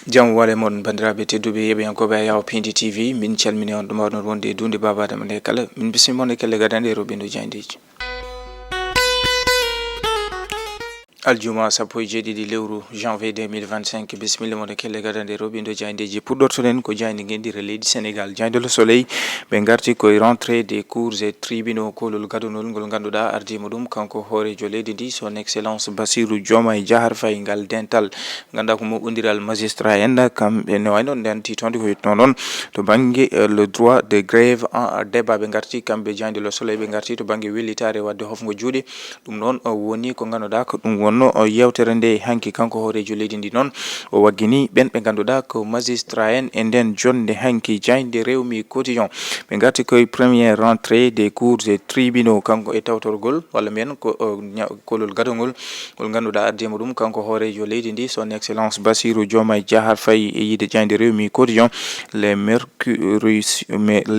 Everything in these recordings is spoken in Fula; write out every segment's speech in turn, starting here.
Jam wale mon bandiraɓe tedduɓe yeɓiyankoɓe yaw Pindi TV min calmini on ɗum wawno wonde dunde babadama nde kala min bisimon e kelle gadande roɓindo jayndeji aljuma sappo e jeeɗiɗi lewru janvier 2025 bisimilla mon e kelle gadande roɓindo jayndeji puɗɗortoɗen ko jayde guendire leydi Sénégal jayde Le Soleil ɓe garti koye rentrée des cours et tribunaux kolol gadunol ngol ganduɗa ardima ɗum kanko hoorejo leydi ndi son excellence Bassirou Diomaye Diakhar Faye ngal dental ganduɗa ko moɓodiral magistrat en kamɓe ne wayno nden titonde ko yitno noon to banggue le droit de grève en débat ɓe garti kamɓe jayde Le Soleil ɓe garti to banggue wellitare wadde hofgo juuɗe ɗum noon woni ko ganduɗa ko ɗum wonno yewtere nde hanki kanko hoorejo leydi ndi noon o waggini ɓen ɓe ganduɗa ko magistrat en e nden jonde hanki jayde rewmi quotidien ɓe garti koye première rentrée des cours et tribunaux kanko e tawtorgol walla mbiyen ko kolol gadogol ngol ganduɗa ardima ɗum kanko hoorejo leydi ndi son excellence Bassirou Diomaye Diakhar Faye e yiide jayde rewmi quotidien les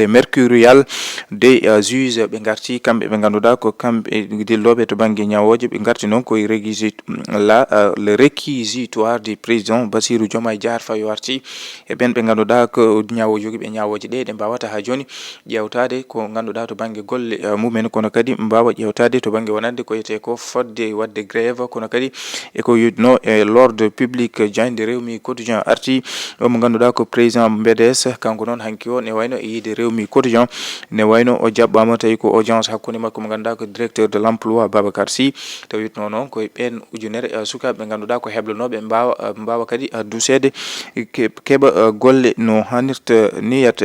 mercurial des juges ɓe garti kamɓe ɓe ganduɗa ko kamɓe dilloɓe to banggue ñawoje ɓe garti noon koye le réquisitoire du président Bassirou Diomaye Diakhar Faye warti e ɓen ɓe ganduɗa ko ñawo joguiɓe ñawoje ɗe mbawata ha joni ƴewtade ko ganduɗa to banggue golle mumen kono kadi mbawa ƴewtade to banggue wonande ko yete ko fodde wadde grève kono kadi eko yutno e l'ordre public jayde rewmi quotidien arti mo ganduɗa ko président BDS kanko noon hanki o ne wayno e yiide rewmi quotidien ne wayno o jaɓɓama tawi ko audience hakkude makko mo ganduɗa ko directeur de l'emploi Babacar Sy taw yitno noon koye ɓen ujunere sukaɓe ɓe ganduɗa ko heblonoɓe mbawa kadi dusede keɓa golle no hannirta niyat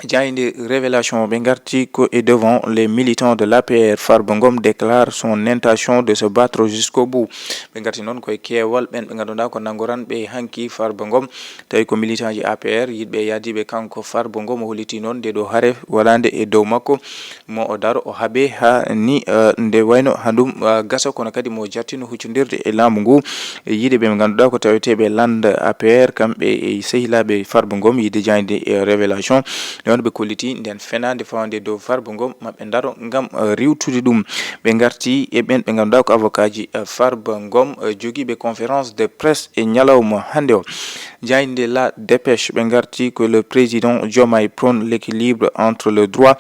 jayde révélation ɓe garti ko et devant les militants de l'APR Farba Ngom déclare son intention de se battre jusqu'au bout ɓe garti noon koye keewal ɓen ɓe ganduɗa ko nangoranɓe hanki Farba Ngom tawi ko militant ji APR yiɗɓe yadiɓe kanko Farba Ngom o holliti noon nde ɗo haare walande e dow makko mo o daro o haaɓe ha ni nde wayno haɗum gasa kono kadi mo jattino huccodirde e laamu ngu yiiɗe ɓe ganduɗa ko taweteɓe lande APR kamɓe e sehilaɓe Farba Ngom yiide jayde révélation on ɓe kolliti nden fenade fawande dow Farba Ngom maɓe daro gam riwtude ɗum ɓe garti e ɓen ɓe ganduɗa ko avocat ji Farba Ngom joguiɓe conférence de presse e ñalawma hande o jayde la dépêche ɓe garti que le président Diomaye prône l'équilibre entre le droit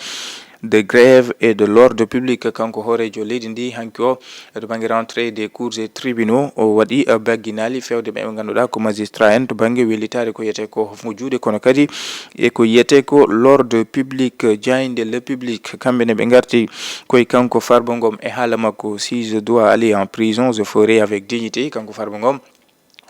de grève et de l'ordre public kanko hoorejo leydi ndi hanki o to banggue rentrée des cours et tribunaux o waɗi bagguinali fewde ɓe ganduɗa ko magistrat en to banggue wellitare ko yiyete ko hofmo juuɗe kono kadi e ko yiyete ko l'ordre public jayde le public kamɓene ɓe garti koye kanko Farba Ngom e haala makko si je dois aller en prison je ferai avec dignité kanko Farba Ngom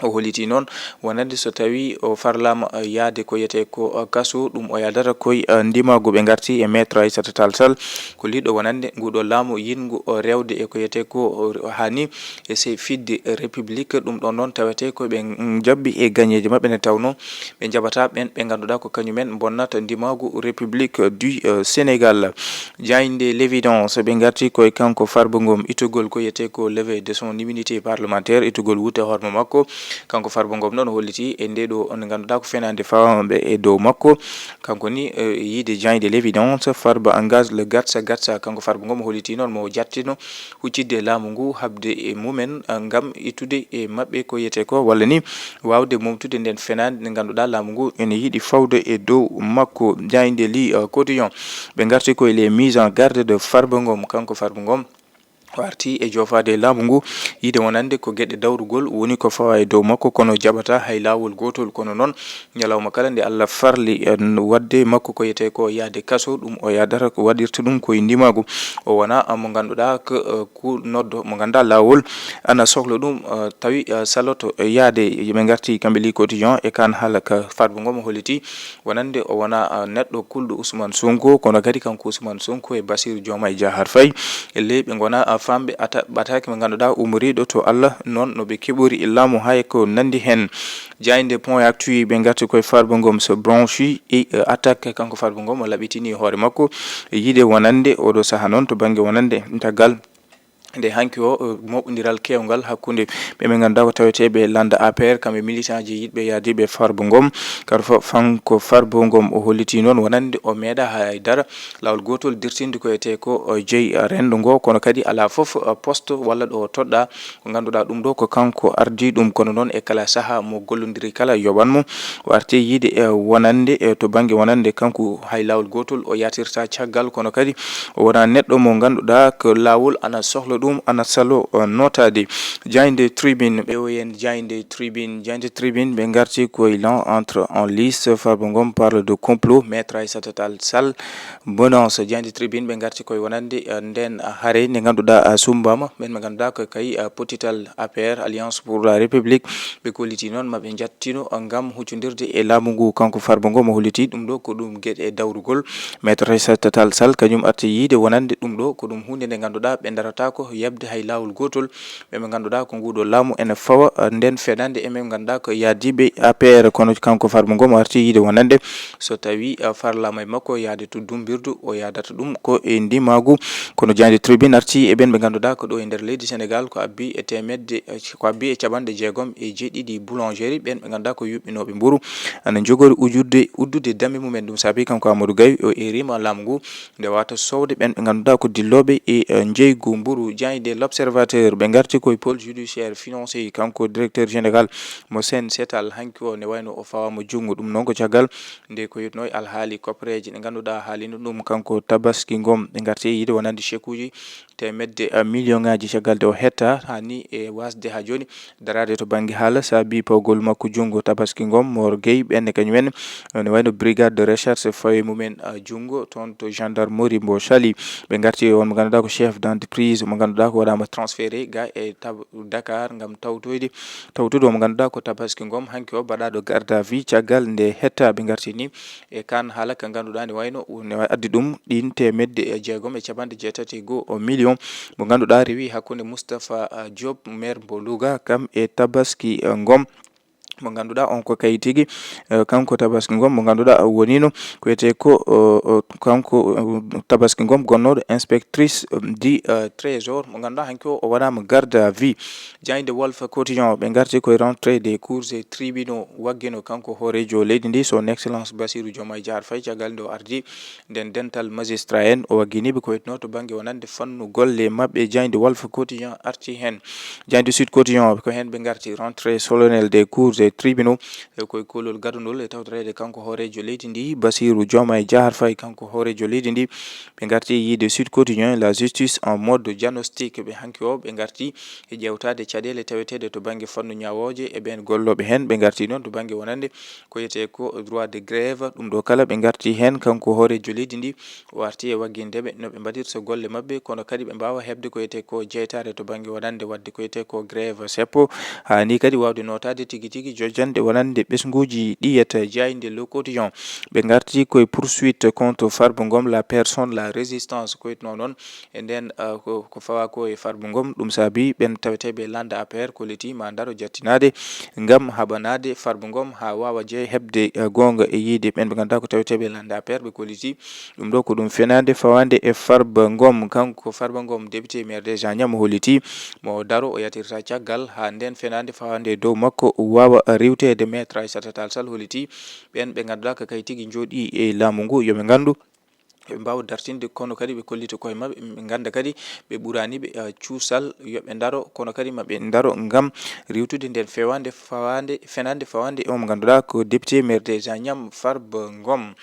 o holliti noon wonande so tawi o farlama yaade ko yiyete ko kaso ɗum o yadata koye ndimago ɓe garti e maître Aissata Tall Sall ko liɗɗo wonande nguɗo laamu yingu rewde e ko yiyete ko hani e sey fidde république ɗum ɗon noon tawete koɓe jabbi e gagneje mabɓe ne tawno ɓe jaɓata ɓen ɓe ganduɗa ko kañumen bonnata ndimago république du Sénégal jayde l'évidence ɓe garti koye kanko Farba Ngom ittogol ko yiyete ko levé de son immunité parlementaire ittogol wutte hoorema makko kanko Farba Ngom noon holliti e ndeɗo on ganduɗa ko fenande fawamɓe e dow makko kanko ni yiide jayde l'évidence Farba engage le gatsa kanko Farba Ngom holliti noon mo jattino huccidde laamu ngu habde e mumen gam ittude e mabɓe ko yiyete ko walla ni wawde momtude nden fenade nde ganduɗa laamu ngu ene yiiɗi fawde e dow makko jayde li quotidien ɓe garti koye les mises en garde de Farba Ngom kanko Farba Ngom warti e jofade laamu ngu yiide wonande ko gueɗe dawrugol woni ko fawa e dow makko kono jaɓata hay lawol gotol kono noon ñalawma kala nde Allah farli wadde makko ko yiyete ko yaade kaso ɗum o yadata ko waɗirta ɗum koye ndimago o wona mo ganduɗa ko ku noddo mo ganduɗa lawol ana sohla ɗum tawi saloto yaade ɓe garti kamɓe li quotidien e kan haala ka Farba Ngom holliti wonande o wona neɗɗo kulɗo Ousmane Sonko kono kadi kanko Ousmane Sonko e Bassirou Diomaye Diakhar Faye elle ɓe gona famɓe ɓataki mo ganduɗa umriɗo to Allah noon no ɓe keɓori laamu hay ko nandi hen jayde point actu ɓe garti koye Farba Ngom se branchi et attaque kanko Farba Ngom o laɓitini hoore makko yiide wonande oɗo saaha noon to banggue wonande tagal nde hanki o moɓodiral kewgal hakkunde ɓe ganduɗa ko taweteɓe landa APR kamɓe militant ji yiɗɓe yadiɓe Farba Ngom kadi fof fanko Farba Ngom o holliti noon wonande o meeɗa haydara lawol gotol dirtinde ko ete ko jeeyi rendo ngo kono kadi ala foof poste walla ɗo toɗɗa ko ganduɗa ɗum ɗo ko kanko ardi ɗum kono noon e kala saaha mo gollodiri kala yoɓanmo o arti yiide wonande to banggue wonande kanko hay lawol gotol o yatirta caggal kono kadi o wona neɗɗo mo ganduɗa ko lawol ana sohla ɗum ana salo notade Jayde Tribune ɓe oyen Jayde Tribune ɓe garti koye lan entre en lice Farba Ngom parle de complot maître Aissata Tall Sall menace Jayde Tribune ɓe garti koye wonande nden haare nde ganduɗa sumbama ɓen ɓe ganduɗa ko kay potital APR Alliance pour la République ɓe kolliti noon maɓe jattino gam huccodirde e laamu ngu kanko Farba Ngom o holliti ɗum ɗo ko ɗum gueɗe dawrugol maître Aissata Tall Sall kañum arti yiide wonande ɗum ɗo ko ɗum hunde nde ganduɗa ɓe darata ko yebde hay lawol gotol ɓe ganduɗa ko nguɗo laamu ene fawa nden fedande emen ganduɗa ko yadiɓe APR kono kanko Farba Ngom arti yiide wonande so tawi farlama e makko yaade to dumbirdu o yadata ɗum ko e ndimagu kono Jayde Tribune arti e ɓen ɓe ganduɗa ko ɗo e nder leydi Sénégal ko abbi e temedde ko abbi e caɓanɗe jeegom e jeeɗiɗi boulangerie ɓen ɓe ganduɗa ko yuɓɓinoɓe mburu ana jogori uddude dambe mumen ɗum saabi kanko Amadou Gaye o erima laamu ngu nde wata sowde ɓen ɓe ganduɗa ko dilloɓe e jeygu mburu Jayde L'Observateur ɓe garti koye pôle judiciaire financier kanko directeur général mo Sen Setal hanki o ne wayno o fawama jungo ɗum noon ko caggal nde ko yitno alhaali copreje ɗe ganduɗa haalino ɗum kanko Tabaski Ngom ɓe garti yiide wonande chèque uji temedde million ngaji caggal de o hetta hani e wasde ha joni darade to banggue haala saabi pawgol makko jungo Tabaski Ngom Mor Gueye ɓenne kañumen ne wayno brigade de recherche fawe mumen jungo toon to gendarmerie mbo Saly ɓe garti on mo ganduɗa ko chef d'entreprise mo ganduɗa ko waɗama transféré ga e Dakar gam tawtude mo ganduɗa ko Tabaski Ngom hanki o baɗaɗo garde à vue caggal nde hetta ɓe garti ni e kan haala ka ganduɗa ne wayno ne addi ɗum ɗin temedde jeegom e caɓanɗe jeetati e goho million mo ganduɗa rewi hakkude Moustapha Diop maire mbo Louga kam e Tabaski Ngom mo ganduɗa on ko kay tigui kanko Tabaski Ngom mo ganduɗa wonino ko wiyete ko kanko Tabaski Ngom gonnoɗo inspectrice du trésor mo ganduɗa hanki o waɗama garde à vue Jayde Wolf Quotidien ɓe garti koye rentrée des cours et tribunaux waggino kanko hoorejo leydi ndi son excellence Bassirou Diomaye Diakhar Faye caggal nde o ardi nden dental magistrat en o wagginiɓe ko witno to banggue wonande fannu golle mabɓe Jayde Wolf Quotidien arti hen Jayde Sud Quotidien ko hen ɓe garti rentrée solennelle des cours et tribunaux e koye kolol gadunol e tawtorede kanko hoorejo leydi ndi Bassirou Diomaye Diakhar Faye kanko hoorejo leydi ndi ɓe garti yiide Sud Quotidien la justice en mode diagnostic ɓe hanki o ɓe garti e ƴewtade caɗele tawetede to banggue fannu ñawoje e ɓen golloɓe hen ɓe garti noon to banggue wonande ko yete ko droit de grève ɗum ɗo kala ɓe garti hen kanko hoorejo leydi ndi o arti e wagguindeɓe no ɓe mbaɗirta golle mabɓe kono kadi ɓe mbawa hebde ko yete ko jeytare to banggue wonande wadde ko yete ko grève seppo hani kadi wawde notade tigui tigui jojjande wonande ɓesguji ɗiyata Jayde Le Quotidien ɓe garti koye poursuite contre Farba Ngom la personne la résistance ko yitno noon e nden ko fawa ko e Farba Ngom ɗum saabi ɓen taweteɓe landa APR ko leti ma daro jattinade gam haɓanade Farba Ngom ha wawa jeeye hebde gonga e yiide ɓen ɓe ganduɗa ko taweteɓe landa APR ɓe kolliti ɗum ɗo ko ɗum fenade fawande e Farba Ngom kanko Farba Ngom député maire des Agnam holliti mo daro o yatirta caggal ha nden fenade fawande dow makko wawa rewtede maître Aissata Tall Sall holliti ɓen ɓe ganduɗa ko kay tigui jooɗi e laamu ngu yoɓe gandu ɓe mbawa dartinde kono kadi ɓe kollita koye mabɓe ɓe ganda kadi ɓe ɓuraniɓe cuusal yoɓe daro kono kadi maɓe daro gam rewtude nden fenande fawande o mo ganduɗa ko député maire des Agnam Farba Ngom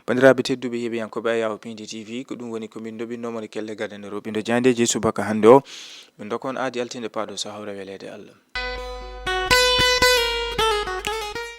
bandiraɓe tedduɓe heeɓiyankoɓe Ayaw Pindi TV ko ɗum woni komin dobinnomon kelle gadanero ɓindo jandeji subaka hande o ɓe dokon aadi altinde paɗo so hawre welede Allah.